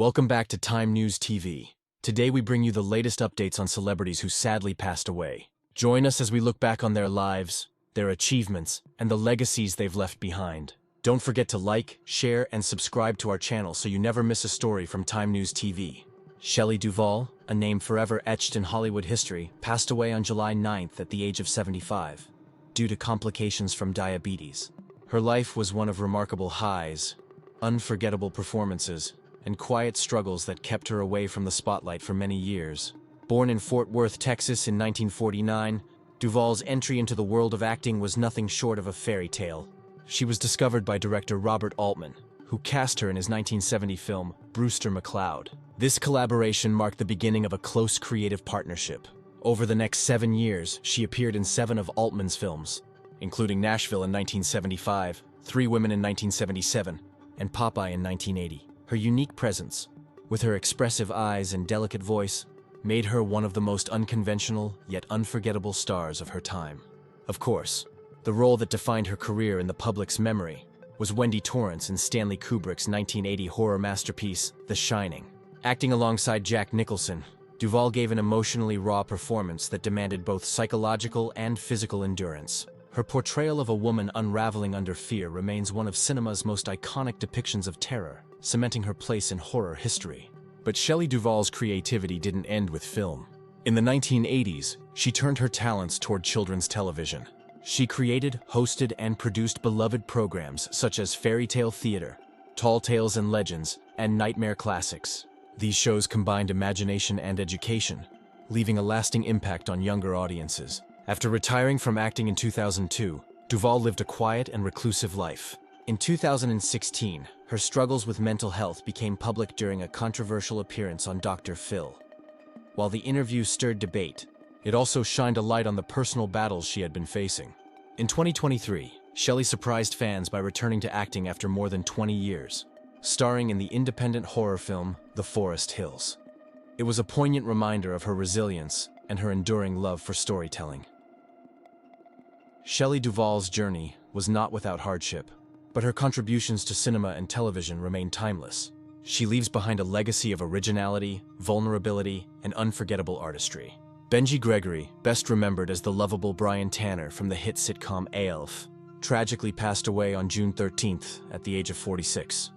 Welcome back to Time News TV. Today we bring you the latest updates on celebrities who sadly passed away. Join us as we look back on their lives, their achievements, and the legacies they've left behind. Don't forget to like, share, and subscribe to our channel so you never miss a story from Time News TV. Shelley Duvall, a name forever etched in Hollywood history, passed away on July 9th at the age of 75, due to complications from diabetes. Her life was one of remarkable highs, unforgettable performances, and quiet struggles that kept her away from the spotlight for many years. Born in Fort Worth, Texas in 1949, Duvall's entry into the world of acting was nothing short of a fairy tale. She was discovered by director Robert Altman, who cast her in his 1970 film, Brewster McCloud. This collaboration marked the beginning of a close creative partnership. Over the next 7 years, she appeared in 7 of Altman's films, including Nashville in 1975, Three Women in 1977, and Popeye in 1980. Her unique presence, with her expressive eyes and delicate voice, made her one of the most unconventional yet unforgettable stars of her time. Of course, the role that defined her career in the public's memory was Wendy Torrance in Stanley Kubrick's 1980 horror masterpiece, The Shining. Acting alongside Jack Nicholson, Duvall gave an emotionally raw performance that demanded both psychological and physical endurance. Her portrayal of a woman unraveling under fear remains one of cinema's most iconic depictions of terror, cementing her place in horror history. But Shelley Duvall's creativity didn't end with film. In the 1980s, she turned her talents toward children's television. She created, hosted, and produced beloved programs such as Fairy Tale Theater, Tall Tales and Legends, and Nightmare Classics. These shows combined imagination and education, leaving a lasting impact on younger audiences. After retiring from acting in 2002, Duvall lived a quiet and reclusive life. In 2016, her struggles with mental health became public during a controversial appearance on Dr. Phil. While the interview stirred debate, it also shined a light on the personal battles she had been facing. In 2023, Shelley surprised fans by returning to acting after more than 20 years, starring in the independent horror film The Forest Hills. It was a poignant reminder of her resilience and her enduring love for storytelling. Shelley Duvall's journey was not without hardship, but her contributions to cinema and television remain timeless. She leaves behind a legacy of originality, vulnerability, and unforgettable artistry. Benji Gregory, best remembered as the lovable Brian Tanner from the hit sitcom ALF, tragically passed away on June 13th at the age of 46.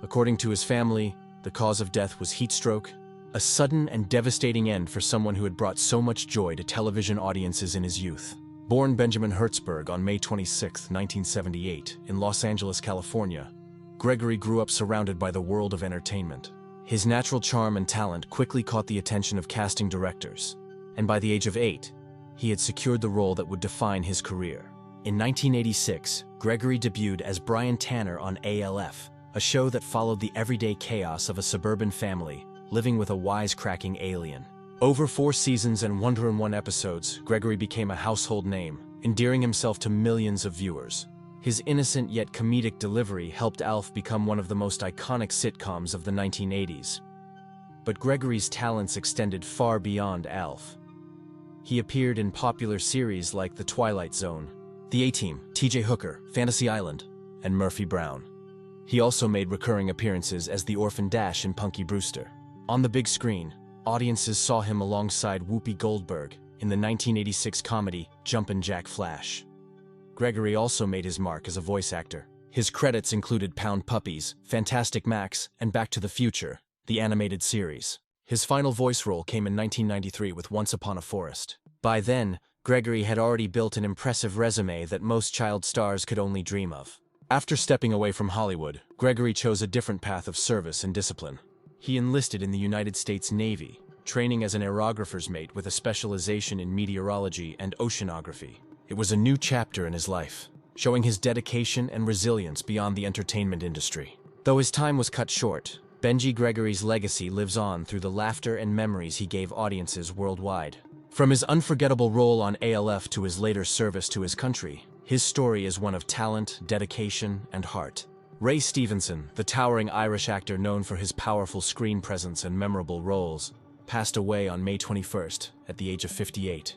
According to his family, the cause of death was heat stroke, a sudden and devastating end for someone who had brought so much joy to television audiences in his youth. Born Benjamin Hertzberg on May 26, 1978, in Los Angeles, California, Gregory grew up surrounded by the world of entertainment. His natural charm and talent quickly caught the attention of casting directors, and by the age of 8, he had secured the role that would define his career. In 1986, Gregory debuted as Brian Tanner on ALF, a show that followed the everyday chaos of a suburban family living with a wisecracking alien. Over 4 seasons and 101 episodes, Gregory became a household name, endearing himself to millions of viewers. His innocent yet comedic delivery helped ALF become one of the most iconic sitcoms of the 1980s. But Gregory's talents extended far beyond ALF. He appeared in popular series like The Twilight Zone, The A-Team, TJ Hooker, Fantasy Island, and Murphy Brown. He also made recurring appearances as the Orphan Dash in Punky Brewster. On the big screen, audiences saw him alongside Whoopi Goldberg in the 1986 comedy Jumpin' Jack Flash. Gregory also made his mark as a voice actor. His credits included Pound Puppies, Fantastic Max, and Back to the Future, the animated series. His final voice role came in 1993 with Once Upon a Forest. By then, Gregory had already built an impressive resume that most child stars could only dream of. After stepping away from Hollywood, Gregory chose a different path of service and discipline. He enlisted in the United States Navy, training as an aerographer's mate with a specialization in meteorology and oceanography. It was a new chapter in his life, showing his dedication and resilience beyond the entertainment industry. Though his time was cut short, Benji Gregory's legacy lives on through the laughter and memories he gave audiences worldwide. From his unforgettable role on ALF to his later service to his country, his story is one of talent, dedication, and heart. Ray Stevenson, the towering Irish actor known for his powerful screen presence and memorable roles, passed away on May 21st at the age of 58.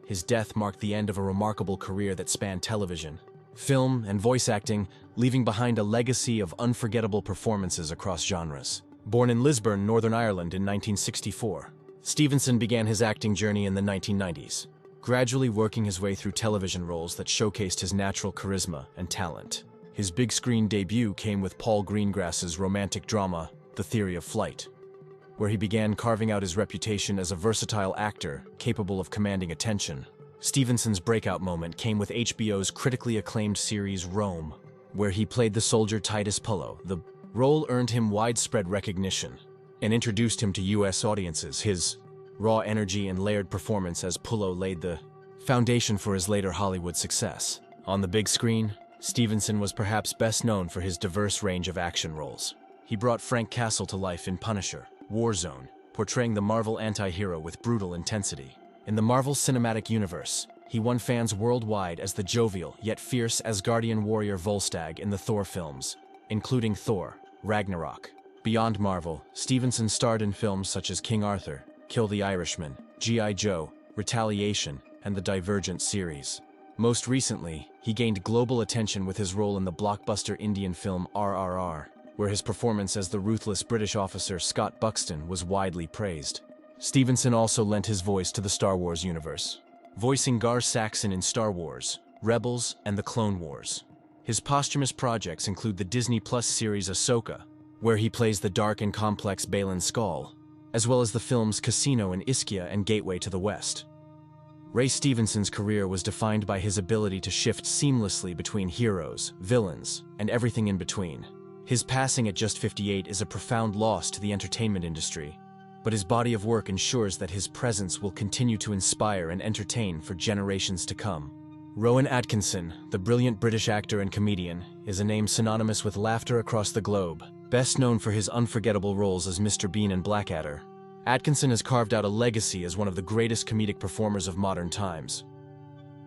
His death marked the end of a remarkable career that spanned television, film, and voice acting, leaving behind a legacy of unforgettable performances across genres. Born in Lisburn, Northern Ireland in 1964, Stevenson began his acting journey in the 1990s, gradually working his way through television roles that showcased his natural charisma and talent. His big-screen debut came with Paul Greengrass's romantic drama, The Theory of Flight, where he began carving out his reputation as a versatile actor capable of commanding attention. Stevenson's breakout moment came with HBO's critically acclaimed series Rome, where he played the soldier Titus Pullo. The role earned him widespread recognition and introduced him to U.S. audiences. His raw energy and layered performance as Pullo laid the foundation for his later Hollywood success. On the big screen, Stevenson was perhaps best known for his diverse range of action roles. He brought Frank Castle to life in Punisher: Warzone, portraying the Marvel anti-hero with brutal intensity. In the Marvel Cinematic Universe, he won fans worldwide as the jovial yet fierce Asgardian warrior Volstagg in the Thor films, including Thor: Ragnarok. Beyond Marvel, Stevenson starred in films such as King Arthur, Kill the Irishman, G.I. Joe, Retaliation, and the Divergent series. Most recently, he gained global attention with his role in the blockbuster Indian film RRR, where his performance as the ruthless British officer Scott Buxton was widely praised. Stevenson also lent his voice to the Star Wars universe, voicing Gar Saxon in Star Wars, Rebels, and the Clone Wars. His posthumous projects include the Disney Plus series Ahsoka, where he plays the dark and complex Baylan Skoll, as well as the films Casino and Ischia and Gateway to the West. Ray Stevenson's career was defined by his ability to shift seamlessly between heroes, villains, and everything in between. His passing at just 58 is a profound loss to the entertainment industry, but his body of work ensures that his presence will continue to inspire and entertain for generations to come. Rowan Atkinson, the brilliant British actor and comedian, is a name synonymous with laughter across the globe. Best known for his unforgettable roles as Mr. Bean and Blackadder, Atkinson has carved out a legacy as one of the greatest comedic performers of modern times.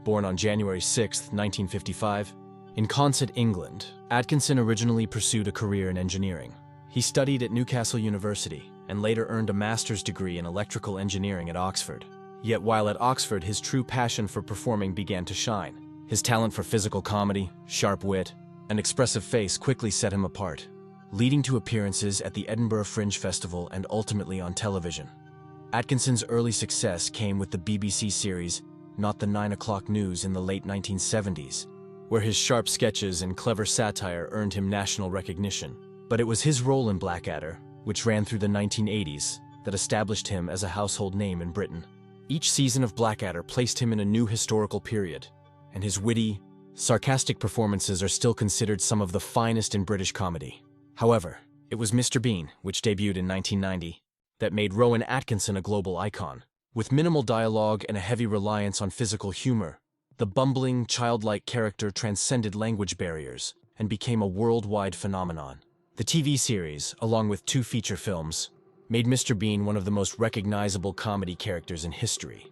Born on January 6, 1955, in Consett, England, Atkinson originally pursued a career in engineering. He studied at Newcastle University and later earned a master's degree in electrical engineering at Oxford. Yet while at Oxford, his true passion for performing began to shine. His talent for physical comedy, sharp wit, and expressive face quickly set him apart, leading to appearances at the Edinburgh Fringe Festival and ultimately on television. Atkinson's early success came with the BBC series Not the 9 O'Clock News in the late 1970s, where his sharp sketches and clever satire earned him national recognition. But it was his role in Blackadder, which ran through the 1980s, that established him as a household name in Britain. Each season of Blackadder placed him in a new historical period, and his witty, sarcastic performances are still considered some of the finest in British comedy. However, it was Mr. Bean, which debuted in 1990, that made Rowan Atkinson a global icon. With minimal dialogue and a heavy reliance on physical humor, the bumbling, childlike character transcended language barriers and became a worldwide phenomenon. The TV series, along with 2 feature films, made Mr. Bean one of the most recognizable comedy characters in history.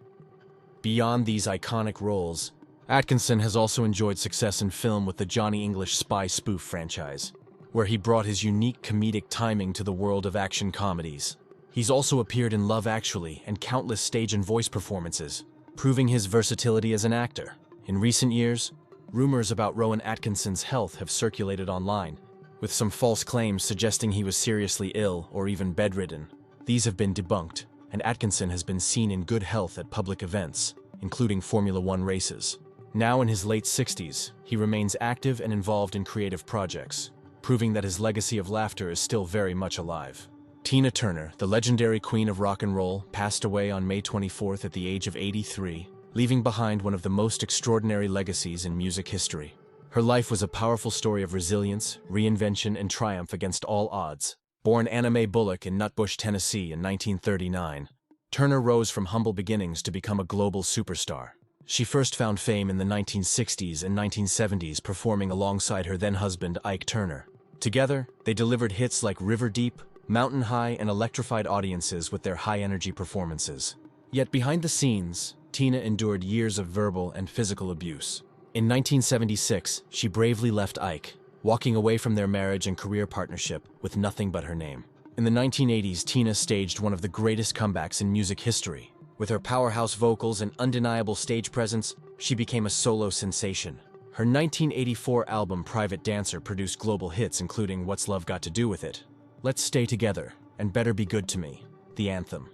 Beyond these iconic roles, Atkinson has also enjoyed success in film with the Johnny English spy spoof franchise, where he brought his unique comedic timing to the world of action comedies. He's also appeared in Love Actually and countless stage and voice performances, proving his versatility as an actor. In recent years, rumors about Rowan Atkinson's health have circulated online, with some false claims suggesting he was seriously ill or even bedridden. These have been debunked, and Atkinson has been seen in good health at public events, including Formula One races. Now in his late 60s, he remains active and involved in creative projects, proving that his legacy of laughter is still very much alive. Tina Turner, the legendary queen of rock and roll, passed away on May 24th at the age of 83, leaving behind one of the most extraordinary legacies in music history. Her life was a powerful story of resilience, reinvention, and triumph against all odds. Born Anna Mae Bullock in Nutbush, Tennessee in 1939, Turner rose from humble beginnings to become a global superstar. She first found fame in the 1960s and 1970s performing alongside her then-husband Ike Turner. Together, they delivered hits like River Deep, Mountain High, and electrified audiences with their high-energy performances. Yet behind the scenes, Tina endured years of verbal and physical abuse. In 1976, she bravely left Ike, walking away from their marriage and career partnership with nothing but her name. In the 1980s, Tina staged one of the greatest comebacks in music history. With her powerhouse vocals and undeniable stage presence, she became a solo sensation. Her 1984 album Private Dancer produced global hits including What's Love Got to Do with It, Let's Stay Together, and Better Be Good to Me, the anthem.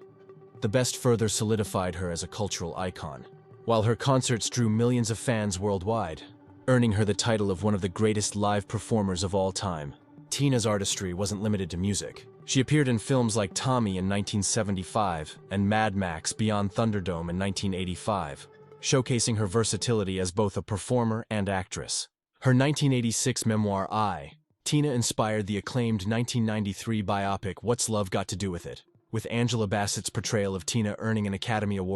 The best further solidified her as a cultural icon, while her concerts drew millions of fans worldwide, earning her the title of one of the greatest live performers of all time. Tina's artistry wasn't limited to music. She appeared in films like Tommy in 1975 and Mad Max Beyond Thunderdome in 1985, showcasing her versatility as both a performer and actress. Her 1986 memoir, Tina inspired the acclaimed 1993 biopic What's Love Got to Do with It, with Angela Bassett's portrayal of Tina earning an Academy Award.